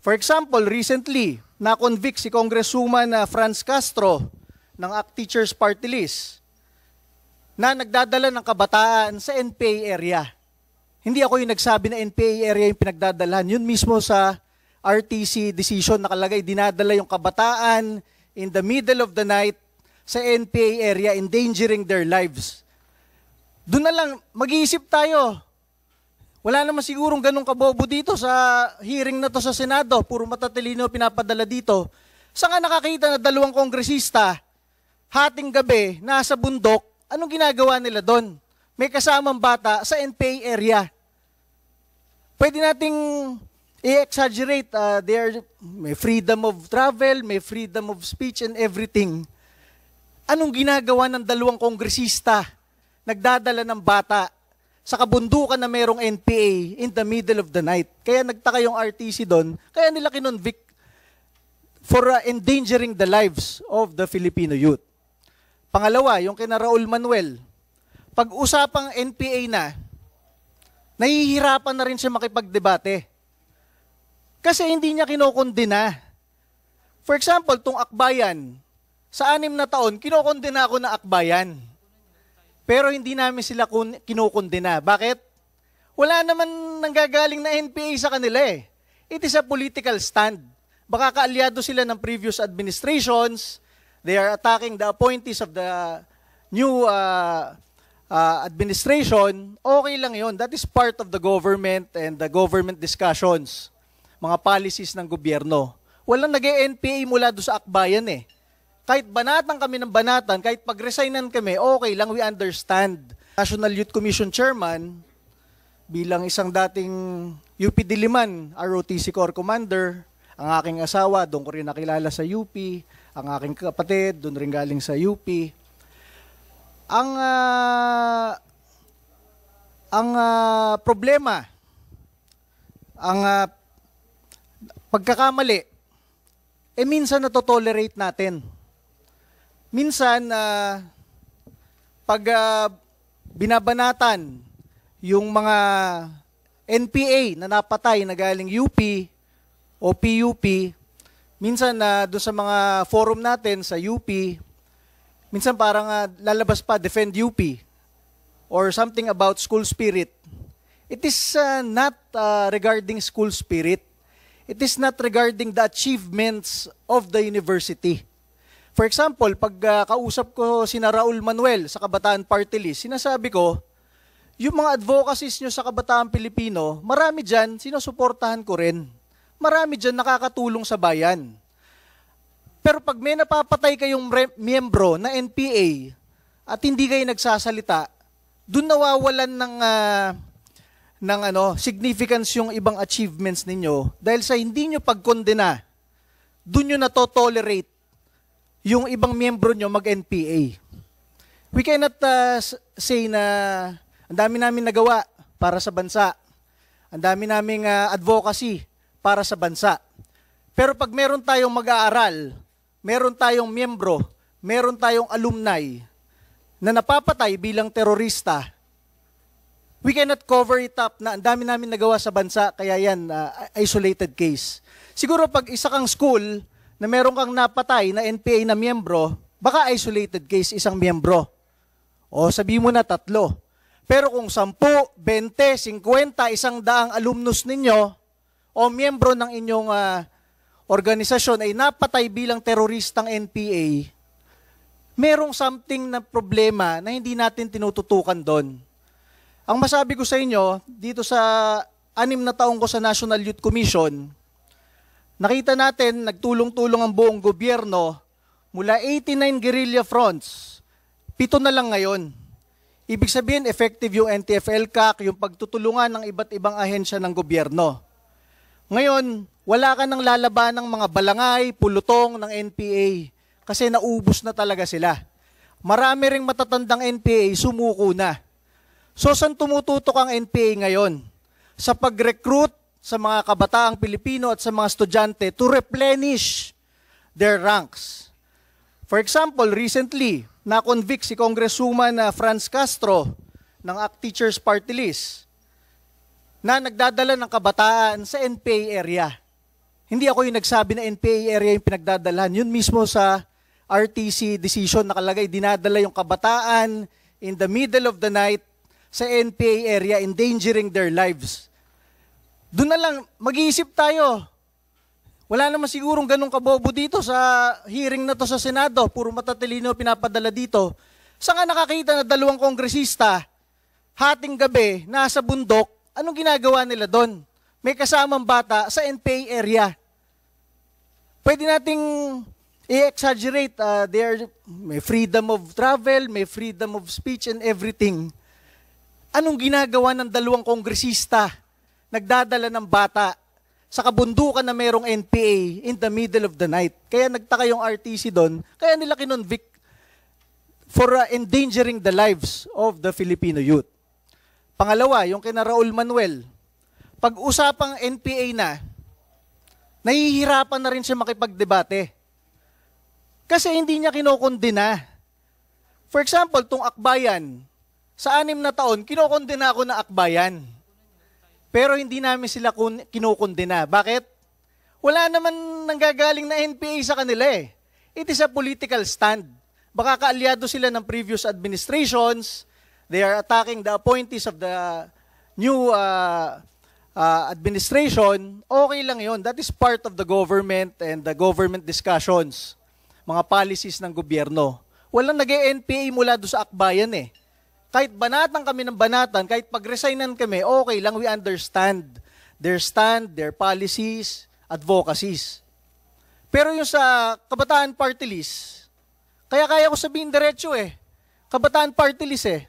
For example, recently, na-convict si Congresswoman Franz Castro ng ACT Teachers Party List na nagdadala ng kabataan sa NPA area. Hindi ako yung nagsabi na NPA area yung pinagdadalahan. Yun mismo sa RTC decision nakalagay, dinadala yung kabataan in the middle of the night sa NPA area, endangering their lives. Doon na lang, mag-iisip tayo. Wala naman sigurong ganun kabobo dito sa hearing na to sa Senado. Puro matatalino pinapadala dito. Saan ka nakakita na dalawang kongresista, hating gabi, nasa bundok, anong ginagawa nila doon? May kasamang bata sa NPA area. Pwede nating i-exaggerate. May freedom of travel, may freedom of speech and everything. Anong ginagawa ng dalawang kongresista? Nagdadala ng bata sa kabundukan na merong NPA in the middle of the night. Kaya nagtaka yung RTC doon, kaya nila kinonvict for endangering the lives of the Filipino youth. Pangalawa, yung kina Raul Manuel, pag-usapang NPA na, nahihirapan na rin siya makipagdebate. Kasi hindi niya kinokondena. For example, tong Akbayan, sa 6 na taon, kinokondena ako na Akbayan. Pero hindi namin sila kinokondena. Bakit? Wala naman nanggagaling na NPA sa kanila eh. It is a political stand. Baka kaalyado sila ng previous administrations. They are attacking the appointees of the new administration. Okay lang yon. That is part of the government and the government discussions. Mga policies ng gobyerno. Walang nag-NPA mula doon sa Akbayan eh. Kahit banatan kami ng banatan, kahit pag-resignan kami, okay lang, we understand. National Youth Commission Chairman, bilang isang dating UP Diliman, ROTC Corps Commander, ang aking asawa, doon ko rin nakilala sa UP, ang aking kapatid, doon rin galing sa UP. Ang problema, ang pagkakamali, minsan na-tolerate natin. Minsan, pag binabanatan yung mga NPA na napatay na galing UP o PUP, minsan doon sa mga forum natin sa UP, minsan parang lalabas pa, defend UP or something about school spirit. It is not regarding school spirit. It is not regarding the achievements of the university. For example, pag kausap ko sina Raul Manuel sa Kabataan Party List, sinasabi ko, yung mga advocacies nyo sa Kabataan Pilipino, marami dyan, sinusuportahan ko rin. Marami dyan nakakatulong sa bayan. Pero pag may napapatay kayong miyembro na NPA at hindi kayo nagsasalita, dun nawawalan ng significance yung ibang achievements ninyo dahil sa hindi nyo pagkondena, dun nyo na-tolerate yung ibang miyembro nyo mag-NPA. We cannot say na ang dami namin nagawa para sa bansa. Ang dami naming advocacy para sa bansa. Pero pag meron tayong mag-aaral, meron tayong miyembro, meron tayong alumni na napapatay bilang terorista, we cannot cover it up na ang dami namin nagawa sa bansa, kaya yan, isolated case. Siguro pag isa kang school, na meron kang napatay na NPA na miyembro, baka isolated case isang miyembro. O sabi mo na 3. Pero kung 10, 20, 50, 100 alumnus ninyo o miyembro ng inyong organisasyon ay napatay bilang teroristang NPA, merong something na problema na hindi natin tinututukan doon. Ang masabi ko sa inyo, dito sa 6 na taong ko sa National Youth Commission, nakita natin, nagtulong-tulong ang buong gobyerno mula 89 guerrilla fronts, 7 na lang ngayon. Ibig sabihin, effective yung NTF-ELCAC, yung pagtutulungan ng iba't ibang ahensya ng gobyerno. Ngayon, wala ka nang lalaban ng mga balangay, pulutong ng NPA kasi naubos na talaga sila. Marami ring matatandang NPA, sumuko na. So, saan tumututok ang NPA ngayon? Sa pag-recruit sa mga kabataang Pilipino at sa mga estudyante to replenish their ranks. For example, recently, na-convict si Congresswoman Franz Castro ng ACT Teachers Party List na nagdadala ng kabataan sa NPA area. Hindi ako yung nagsabi na NPA area yung pinagdadalhan. Yun mismo sa RTC decision nakalagay, dinadala yung kabataan in the middle of the night sa NPA area, endangering their lives. Doon na lang, mag-iisip tayo. Wala naman sigurong ganun kabobo dito sa hearing na to sa Senado. Puro matatalino pinapadala dito. Saan nga nakakita na 2 kongresista, hating gabi, nasa bundok, anong ginagawa nila doon? May kasamang bata sa NPA area. Pwede nating i-exaggerate. May freedom of travel, may freedom of speech and everything. Anong ginagawa ng 2 kongresista nagdadala ng bata sa kabundukan na merong NPA in the middle of the night? Kaya nagtaka yung RTC doon, kaya nila kinonvict for endangering the lives of the Filipino youth. Pangalawa, yung kina Raul Manuel, pag-usapang NPA na, nahihirapan na rin siya makipagdebate. Kasi hindi niya kinokondena. For example, tong Akbayan, sa 6 na taon, kinokondena ako na Akbayan. Pero hindi namin sila kinokondena. Bakit? Wala naman nanggagaling na NPA sa kanila eh. It is a political stand. Baka kaalyado sila ng previous administrations. They are attacking the appointees of the new administration. Okay lang yun. That is part of the government and the government discussions. Mga policies ng gobyerno. Walang nag-NPA mula doon sa Akbayan eh. Kahit banatan kami ng banatan, kahit pag-resignan kami, okay lang, we understand their stand, their policies, advocacies. Pero yung sa Kabataan Party List, kaya ko sabihin diretso eh, Kabataan Party List eh,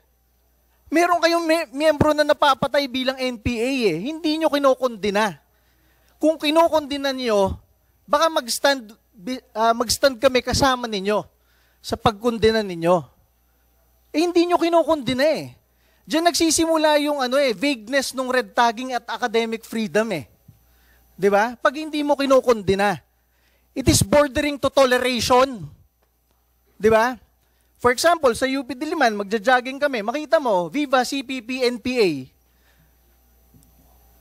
meron kayong miyembro na napapatay bilang NPA eh, hindi nyo kinokondena. Kung kinokondena nyo, baka mag-stand kami kasama ninyo sa pagkondena ninyo. Eh, hindi nyo kinokondena eh. Diyan nagsisimula yung vagueness ng red tagging at academic freedom eh. 'Di ba? Pag hindi mo kinokondena, it is bordering to toleration. 'Di ba? For example, sa UP Diliman, magja-jogging kami, makita mo, Viva CPP NPA.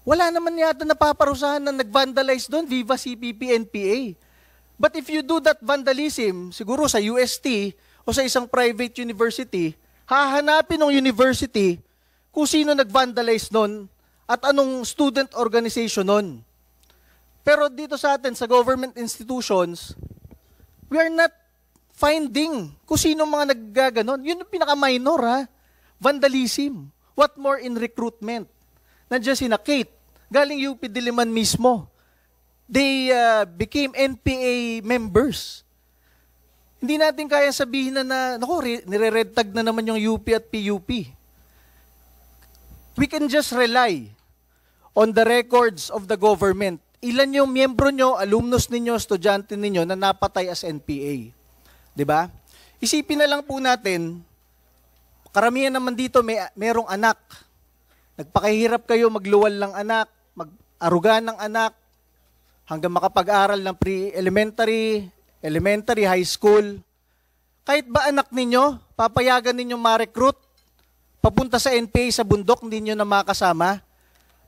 Wala naman yata napaparusahan na nag-vandalize doon, Viva CPP NPA. But if you do that vandalism, siguro sa UST o sa isang private university, hahanapin ng university kung sino nag-vandalize nun at anong student organization nun. Pero dito sa atin, sa government institutions, we are not finding kung sino mga naggaganon. Yun yung pinaka-minor ha. Vandalism. What more in recruitment? Nandiyan si Kate, galing UP Diliman mismo. They became NPA members. Hindi natin kaya sabihin na nire-red tag na naman yung UP at PUP. We can just rely on the records of the government. Ilan yung miyembro nyo, alumnus ninyo, estudyante ninyo na napatay as NPA. 'Di ba? Isipin na lang po natin, karamihan naman dito merong anak. Nagpakahirap kayo magluwal ng anak, mag-aruga ng anak, hanggang makapag-aral ng pre-elementary, elementary, high school. Kahit ba anak ninyo, papayagan ninyong ma-recruit, papunta sa NPA sa bundok, hindi nyo na makasama.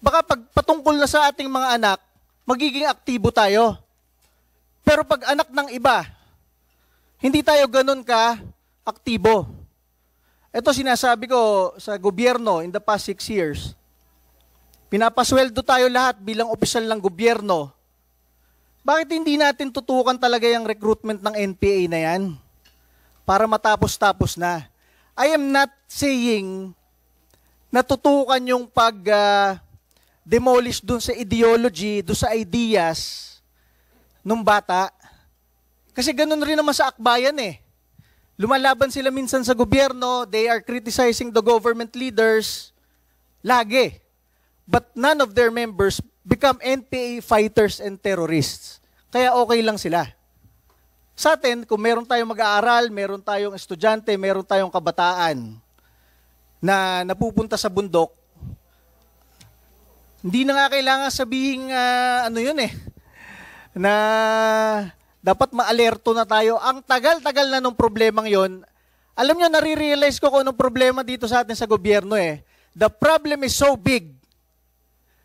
Baka pag patungkol na sa ating mga anak, magiging aktibo tayo. Pero pag anak ng iba, hindi tayo ganun ka aktibo. Ito sinasabi ko sa gobyerno in the past 6 years. Pinapasweldo tayo lahat bilang opisyal ng gobyerno. Bakit hindi natin tutukan talaga yung recruitment ng NPA na yan? Para matapos-tapos na. I am not saying na tutukan yung pag-demolish dun sa ideology, dun sa ideas nung bata. Kasi ganun rin naman sa Akbayan eh. Lumalaban sila minsan sa gobyerno, they are criticizing the government leaders, lagi. But none of their members become NPA fighters and terrorists. Kaya okay lang sila. Sa atin, kung meron tayong mag-aaral, meron tayong estudyante, meron tayong kabataan na napupunta sa bundok, hindi na nga kailangan sabihin na dapat ma-alerto na tayo. Ang tagal-tagal na nung problemang yon. Alam nyo, nare-realize ko kung anong problema dito sa atin sa gobyerno eh. The problem is so big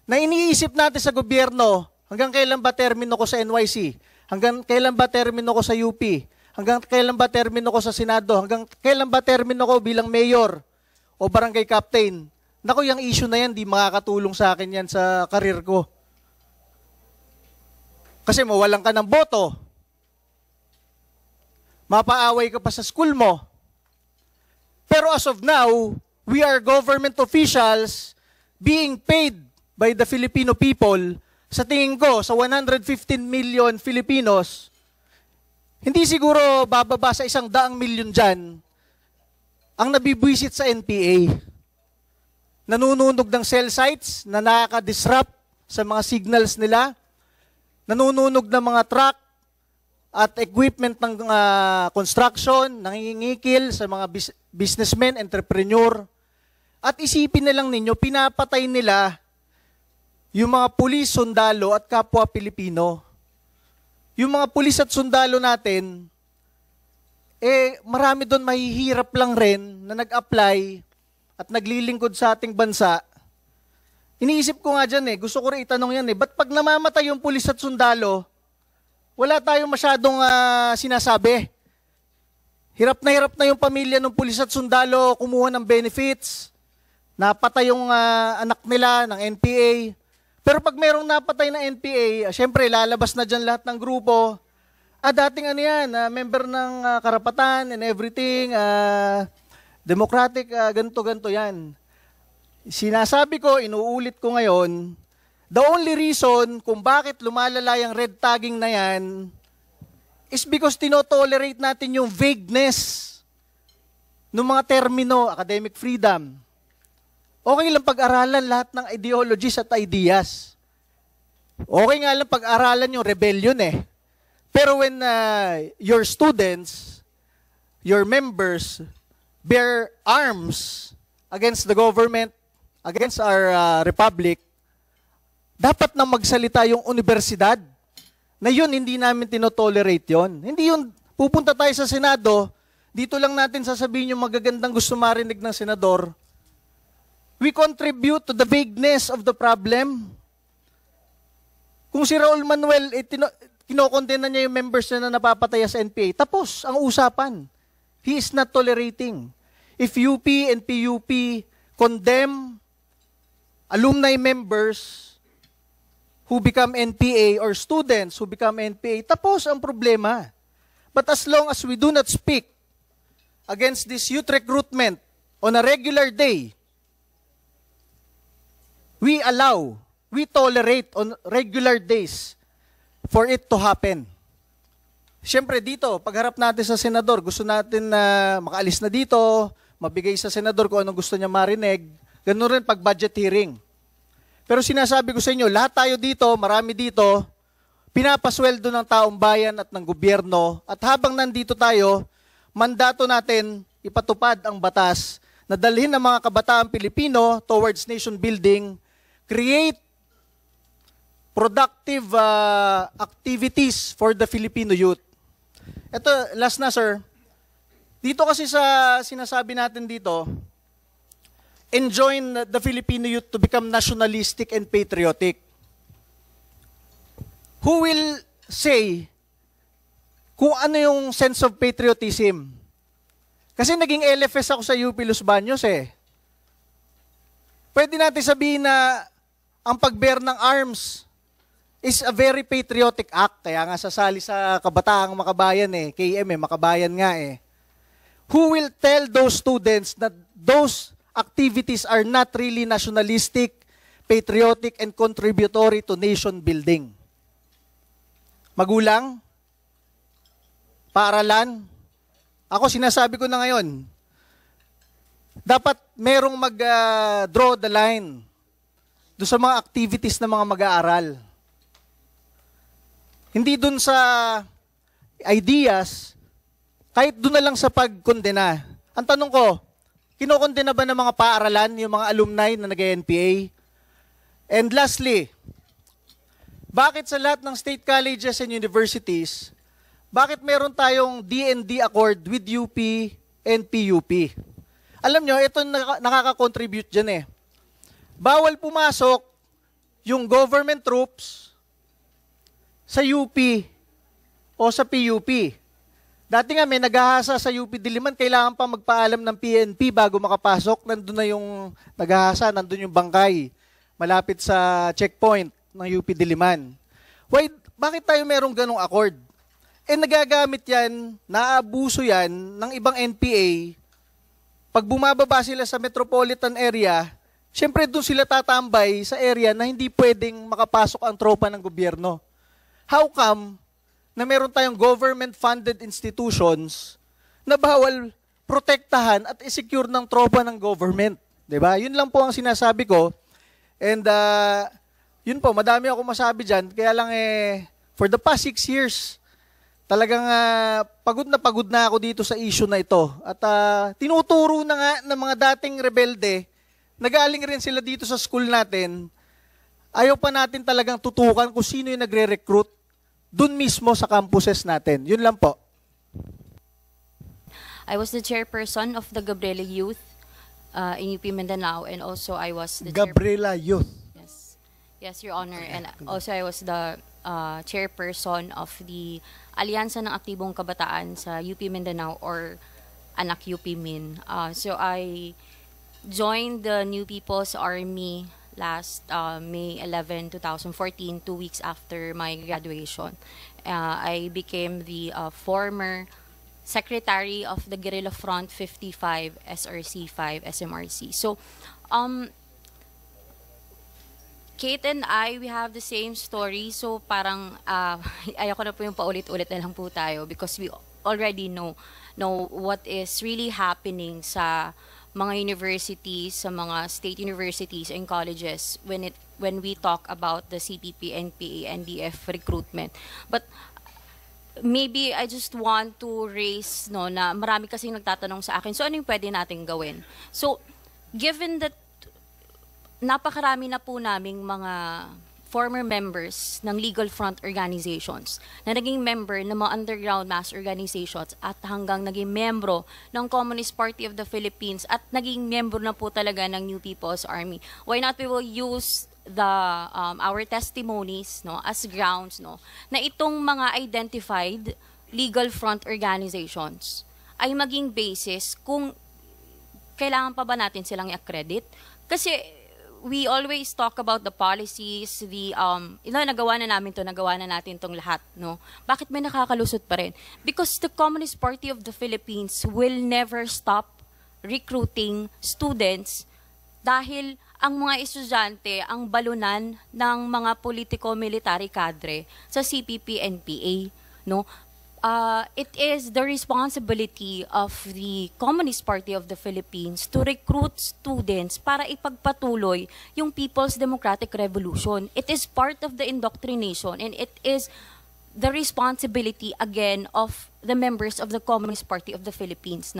na iniisip natin sa gobyerno, Hanggang kailan ba termino ko sa NYC? Hanggang kailan ba termino ko sa UP? Hanggang kailan ba termino ko sa Senado? Hanggang kailan ba termino ko bilang mayor o barangay captain? Naku, yung issue na yan, di makakatulong sa akin yan sa karir ko. Kasi mawalan ka ng boto. Mapaaway ka pa sa school mo. Pero as of now, we are government officials being paid by the Filipino people. Sa tingin ko, sa 115 million Filipinos, hindi siguro bababa sa 100 milyon dyan ang nabibwisit sa NPA. Nanununog ng cell sites na nakaka-disrupt sa mga signals nila. Nanununog ng mga truck at equipment ng construction, nangingikil sa mga businessmen, entrepreneur. At isipin na lang ninyo, pinapatay nila yung mga pulis, sundalo at kapwa Pilipino. Yung mga pulis at sundalo natin, marami doon mahihirap lang rin na nag-apply at naglilingkod sa ating bansa. Iniisip ko nga dyan gusto ko rin itanong yan ba't pag namamatay yung pulis at sundalo, wala tayong masyadong sinasabi. Hirap na yung pamilya ng pulis at sundalo kumuha ng benefits, napatay yung anak nila ng NPA. Pero pag merong napatay na NPA, syempre lalabas na dyan lahat ng grupo. Dating member ng karapatan and everything, democratic, ganito yan. Sinasabi ko, inuulit ko ngayon, the only reason kung bakit lumalala yung red tagging na yan is because tinotolerate natin yung vagueness ng mga termino, academic freedom. Okay lang pag-aralan lahat ng ideologies at ideas. Okay nga lang pag-aralan yung rebellion Pero when your students, your members, bear arms against the government, against our republic, dapat na magsalita yung universidad na yun, hindi namin tinotolerate yun. Hindi yun, pupunta tayo sa Senado, dito lang natin sasabihin yung magagandang gusto marinig ng senador. We contribute to the vagueness of the problem. Kung si Raul Manuel, kinokondena niya yung members na napapataya sa NPA, tapos ang usapan. He is not tolerating. If UP and PUP condemn alumni members who become NPA or students who become NPA, tapos ang problema. But as long as we do not speak against this youth recruitment on a regular day, we tolerate on regular days for it to happen. Siyempre dito, pagharap natin sa senador, gusto natin na makaalis na dito, mabigay sa senador kung anong gusto niya marinig. Ganun rin pag budget hearing. Pero sinasabi ko sa inyo, lahat tayo dito, marami dito, pinapasweldo ng taong bayan at ng gobyerno. At habang nandito tayo, mandato natin ipatupad ang batas na dalhin ng mga kabataang Pilipino towards nation building, create productive activities for the Filipino youth. Ito, last na sir. Dito kasi sa sinasabi natin dito, enjoin the Filipino youth to become nationalistic and patriotic. Who will say kung ano yung sense of patriotism? Kasi naging LFS ako sa UP Los Baños Pwede natin sabihin na ang pag-bear ng arms is a very patriotic act. Kaya nga sasali sa Kabataang Makabayan KM Makabayan nga Who will tell those students that those activities are not really nationalistic, patriotic, and contributory to nation building? Magulang? Paaralan? Ako sinasabi ko na ngayon, dapat merong mag-draw the line doon sa mga activities ng mga mag-aaral. Hindi doon sa ideas, kahit doon na lang sa pagkondena. Ang tanong ko, kinokondena ba ng mga paaralan, yung mga alumni na nag-NPA? And lastly, bakit sa lahat ng state colleges and universities, bakit meron tayong D&D accord with UP and PUP? Alam nyo, ito nakaka-contribute dyan Bawal pumasok yung government troops sa UP o sa PUP. Dati nga may naghahasa sa UP Diliman, kailangan pa magpaalam ng PNP bago makapasok. Nandun na yung naghahasa, nandun yung bangkay, malapit sa checkpoint ng UP Diliman. Bakit tayo merong ganong accord? Nagagamit yan, naaabuso yan ng ibang NPA. Pag bumababa sila sa metropolitan area, syempre doon sila tatambay sa area na hindi pwedeng makapasok ang tropa ng gobyerno. How come na meron tayong government-funded institutions na bawal protektahan at i-secure ng tropa ng government? Diba? Yun lang po ang sinasabi ko. And yun po, madami ako masabi dyan. Kaya lang for the past 6 years, talagang pagod na ako dito sa issue na ito. At tinuturo na nga ng mga dating rebelde, nagaling rin sila dito sa school natin, ayaw pa natin talagang tutukan kung sino yung nagre-recruit dun mismo sa campuses natin. Yun lang po. I was the chairperson of the Gabriela Youth in UP Mindanao, and also I was the Gabriela Youth. Yes, Your Honor. And also I was the chairperson of the Alyansa ng Aktibong Kabataan sa UP Mindanao, or Anak UP Min. So I joined the New People's Army last May 11, 2014, 2 weeks after my graduation. I became the former secretary of the Guerrilla Front 55, SRC5, SMRC. So, Kate and I, we have the same story. So, parang, ayoko na po yung paulit-ulit na lang po tayo, because we already know what is really happening sa mga universities, sa mga state universities and colleges when we talk about the CPP, NPA, NDF recruitment. But maybe I just want to raise na marami kasing nagtatanong sa akin, so ano yung pwede nating gawin? So, given that napakarami na po naming mga former members ng legal front organizations na naging member ng mga underground mass organizations at hanggang naging membro ng Communist Party of the Philippines at naging membro na po talaga ng New People's Army. Why not we will use our testimonies as grounds na itong mga identified legal front organizations ay maging basis kung kailangan pa ba natin silang i-accredit? Kasi we always talk about the policies, nagawa na natin tong lahat, Bakit may nakakalusot pa rin? Because the Communist Party of the Philippines will never stop recruiting students dahil ang mga estudyante ang balunan ng mga politiko-military cadre sa CPP-NPA, it is the responsibility of the Communist Party of the Philippines to recruit students para ipagpatuloy yung People's Democratic Revolution. It is part of the indoctrination, and it is the responsibility, again, of the members of the Communist Party of the Philippines.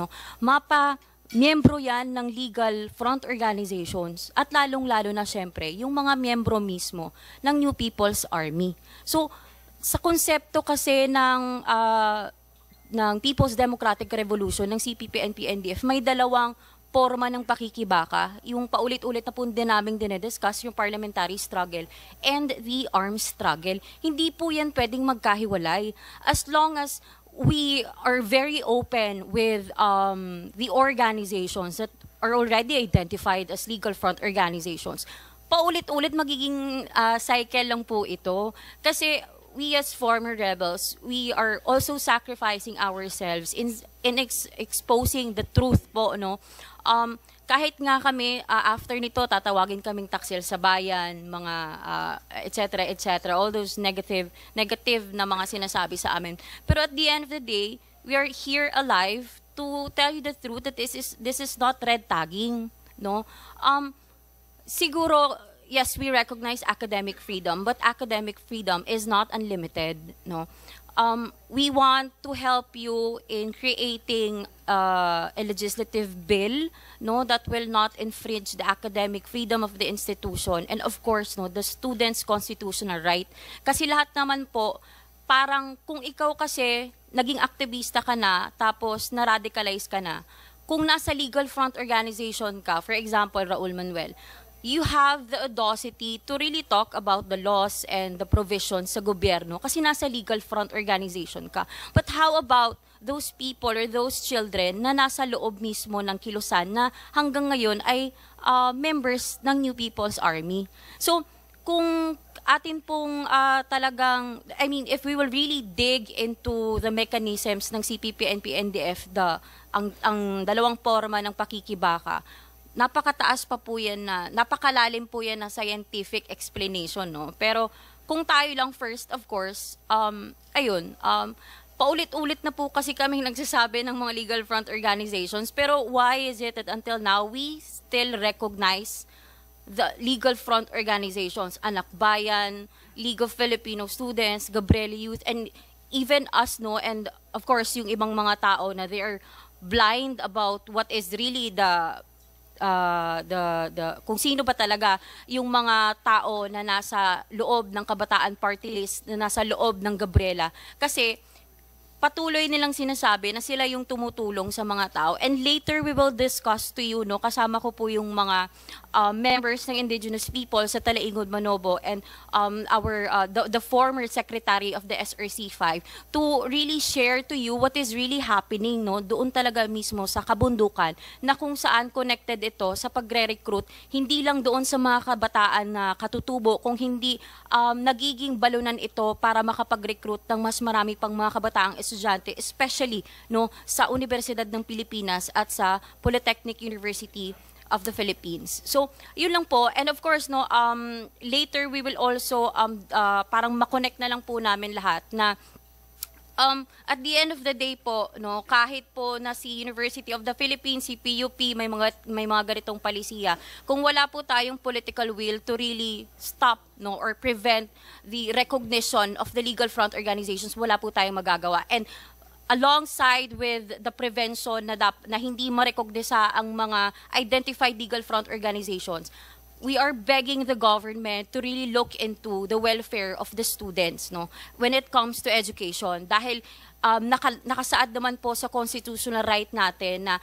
Miyembro yan ng legal front organizations, at lalong-lalo na syempre yung mga miyembro mismo ng New People's Army. So, sa konsepto kasi ng People's Democratic Revolution, ng CPP, NP, NDF, may dalawang forma ng pakikibaka. Yung paulit-ulit na po din naming dinediscuss, yung parliamentary struggle and the armed struggle. Hindi po yan pwedeng magkahiwalay. As long as we are very open with the organizations that are already identified as legal front organizations, paulit-ulit magiging cycle lang po ito. Kasi we as former rebels, we are also sacrificing ourselves in exposing the truth po, kahit nga kami, after nito, tatawagin kaming taksil sa bayan, mga, etc., all those negative na mga sinasabi sa amin. Pero at the end of the day, we are here alive to tell you the truth that this is not red tagging, siguro, yes, we recognize academic freedom, but academic freedom is not unlimited, we want to help you in creating a legislative bill, that will not infringe the academic freedom of the institution, and of course, the students' constitutional right. Kasi lahat naman po, parang kung ikaw kasi naging aktivista ka na, tapos na-radicalize ka na, kung nasa legal front organization ka, for example, Raul Manuel, you have the audacity to really talk about the laws and the provisions sa gobyerno kasi nasa legal front organization ka. But how about those people or those children na nasa loob mismo ng kilusan na hanggang ngayon ay members ng New People's Army? So, kung atin pong talagang, I mean, if we will really dig into the mechanisms ng CPP and PNDF, ang dalawang forma ng pakikibaka, napakataas pa po yan na, napakalalim po yan na scientific explanation, no? Pero kung tayo lang first, of course, paulit-ulit na po kasi kami nagsasabi ng mga legal front organizations, pero why is it that until now we still recognize the legal front organizations, Anak Bayan, League of Filipino Students, Gabriel Youth, and even us, no, and of course yung ibang mga tao na they are blind about what is really the kung sino ba talaga yung mga tao na nasa loob ng Kabataan Party List, na nasa loob ng Gabriela. Kasi patuloy nilang sinasabi na sila yung tumutulong sa mga tao. And later we will discuss to you, no, kasama ko po yung mga members ng indigenous people sa Talaingod, Manobo, and the former secretary of the SRC5 to really share to you what is really happening, no, doon talaga mismo sa kabundukan, na kung saan connected ito sa pagre-recruit, hindi lang doon sa mga kabataan na katutubo, kung hindi nagiging balunan ito para makapag-recruit ng mas marami pang mga kabataang estudyante, especially, no, sa Universidad ng Pilipinas at sa Polytechnic University of the Philippines. So, yun lang po. And of course, no, later we will also parang makonect na lang po namin lahat na at the end of the day po, no, kahit po na si University of the Philippines, si PUP, may mga ganitong palisiya, kung wala po tayong political will to really stop, no, or prevent the recognition of the legal front organizations, wala po tayong magagawa. And alongside with the prevention na hindi marekognisa ang mga identified legal front organizations, we are begging the government to really look into the welfare of the students, no, when it comes to education. Dahil nakasaad naman po sa constitutional right natin na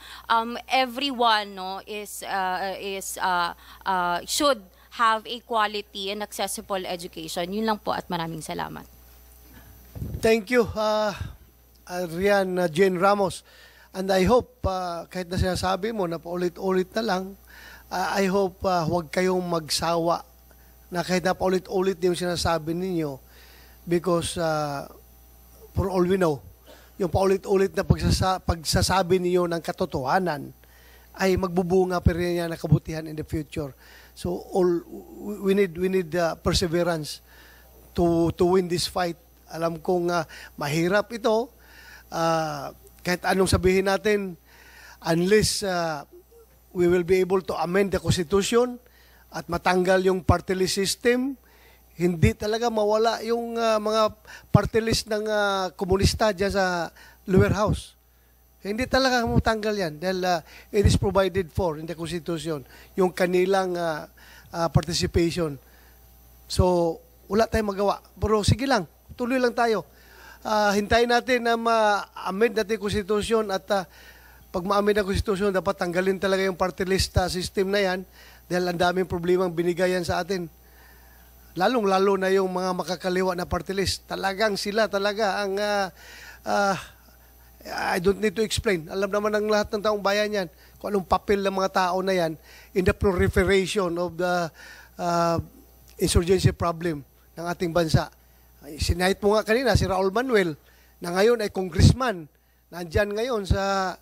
everyone, no, should have a quality and accessible education. Yun lang po at maraming salamat. Thank you, Rian Jane Ramos. And I hope, kahit na sinasabi mo na paulit-ulit na lang, I hope huwag kayong magsawa na kahit na paulit-ulit yung sinasabi ninyo, because for all we know, yung paulit-ulit na pagsasabi niyo ng katotohanan ay magbubunga pa rin yan na kabutihan in the future. So we need perseverance to win this fight. Alam kong mahirap ito, kahit anong sabihin natin, unless we will be able to amend the Constitution at matanggal yung party list system, hindi talaga mawala yung mga party list ng komunista dyan sa lower house. Hindi talaga matanggal yan dahil it is provided for in the Constitution, yung kanilang participation. So, wala tayong magawa. Pero sige lang, tuloy lang tayo. Hintayin natin na ma-amend natin yung Constitution at pag ma-amend ang Constitution, dapat tanggalin talaga yung party list system na yan dahil ang daming problemang binigayan sa atin. Lalong-lalo na yung mga makakaliwa na party list. Talagang sila talaga ang I don't need to explain. Alam naman ng lahat ng taong bayan yan kung anong papel ng mga tao na yan in the proliferation of the insurgency problem ng ating bansa. Sinahit mo nga kanina si Raul Manuel na ngayon ay congressman. Nandyan ngayon sa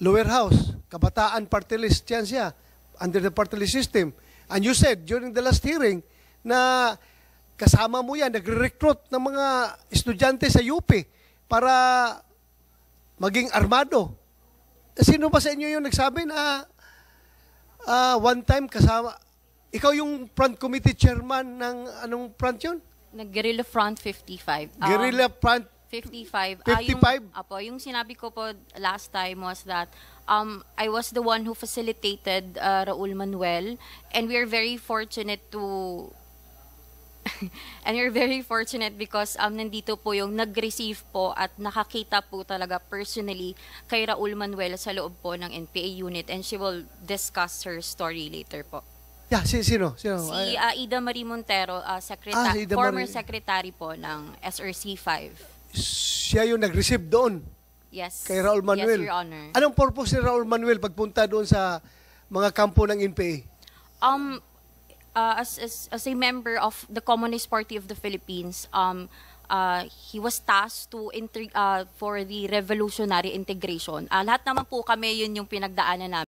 lower house, Kabataan Party List, yan siya, under the party list system. And you said during the last hearing na kasama mo yan, nagre-recruit ng mga estudyante sa UP para maging armado. Sino ba sa inyo yung nagsabi na one time kasama, ikaw yung front committee chairman ng anong front yun? Nag-Guerrilla Front 55. Guerrilla Front 55. 55? Yung sinabi ko po last time was that I was the one who facilitated Raul Manuel, and we are very fortunate to and we're very fortunate because nandito po yung nag-receive po at nakakita po talaga personally kay Raul Manuel sa loob po ng NPA unit, and she will discuss her story later po. Yeah, sino? Si Ida Marie Montero, Si Ida former Marie. secretary po ng SRC 5. Siya yung nag-receive doon Yes. kay Raul Manuel. Yes, Your Honor. Anong purpose ni Raul Manuel pagpunta doon sa mga kampo ng NPA? As a member of the Communist Party of the Philippines, he was tasked to for the revolutionary integration. Lahat naman po kami, yun yung pinagdaanan namin.